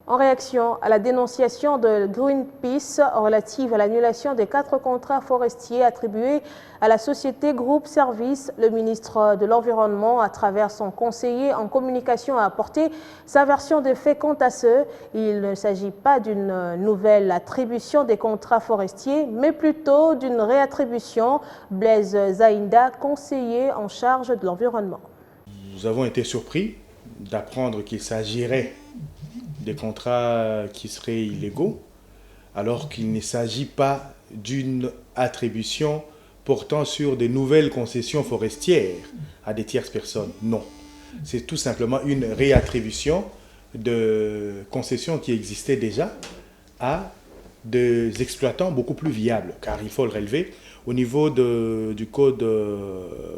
En réaction à la dénonciation de Greenpeace relative à l'annulation des 4 contrats forestiers attribués à la société Groupe Service, le ministre de l'Environnement, à travers son conseiller en communication, a apporté sa version des faits quant à ce. Il ne s'agit pas d'une nouvelle attribution des contrats forestiers, mais plutôt d'une réattribution. Blaise Zaïnda, conseiller en charge de l'environnement. Nous avons été surpris d'apprendre qu'il s'agirait des contrats qui seraient illégaux, alors qu'il ne s'agit pas d'une attribution portant sur de nouvelles concessions forestières à des tierces personnes. Non, c'est tout simplement une réattribution de concessions qui existaient déjà à des exploitants beaucoup plus viables, car il faut le relever, au niveau du code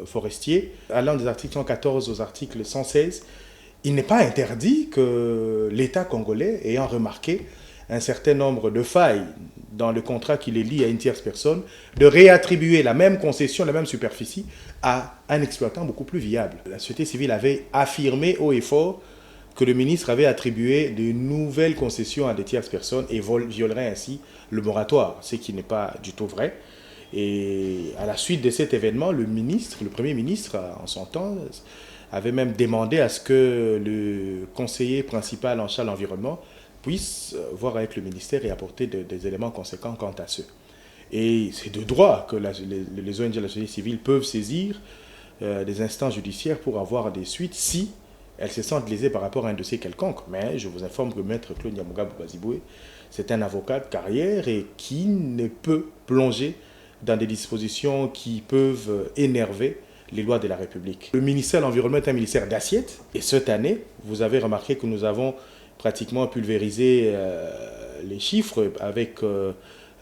forestier, allant des articles 114 aux articles 116, il n'est pas interdit que l'État congolais, ayant remarqué un certain nombre de failles dans le contrat qui les lie à une tierce personne, de réattribuer la même concession, la même superficie à un exploitant beaucoup plus viable. La société civile avait affirmé haut et fort que le ministre avait attribué de nouvelles concessions à des tierces personnes et violerait ainsi le moratoire, ce qui n'est pas du tout vrai. Et à la suite de cet événement, le Premier ministre, en son temps, avait même demandé à ce que le conseiller principal en charge de l'environnement puisse voir avec le ministère et apporter des éléments conséquents quant à ce. Et c'est de droit que les ONG de la société civile peuvent saisir des instances judiciaires pour avoir des suites si elles se sentent lésées par rapport à un dossier quelconque. Mais je vous informe que Maître Claude Nyamugabo Baziboué, c'est un avocat de carrière et qui ne peut plonger dans des dispositions qui peuvent énerver les lois de la République. Le ministère de l'Environnement est un ministère d'assiette et cette année, vous avez remarqué que nous avons pratiquement pulvérisé les chiffres avec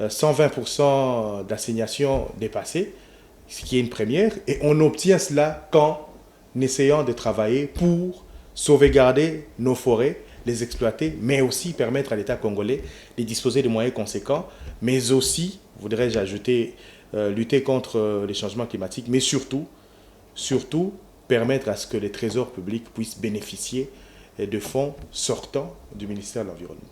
120% d'assignation dépassée, ce qui est une première, et on obtient cela qu'en essayant de travailler pour sauvegarder nos forêts, les exploiter, mais aussi permettre à l'État congolais de disposer de moyens conséquents, mais aussi, voudrais-je ajouter, lutter contre les changements climatiques, mais surtout permettre à ce que les trésors publics puissent bénéficier de fonds sortant du ministère de l'Environnement.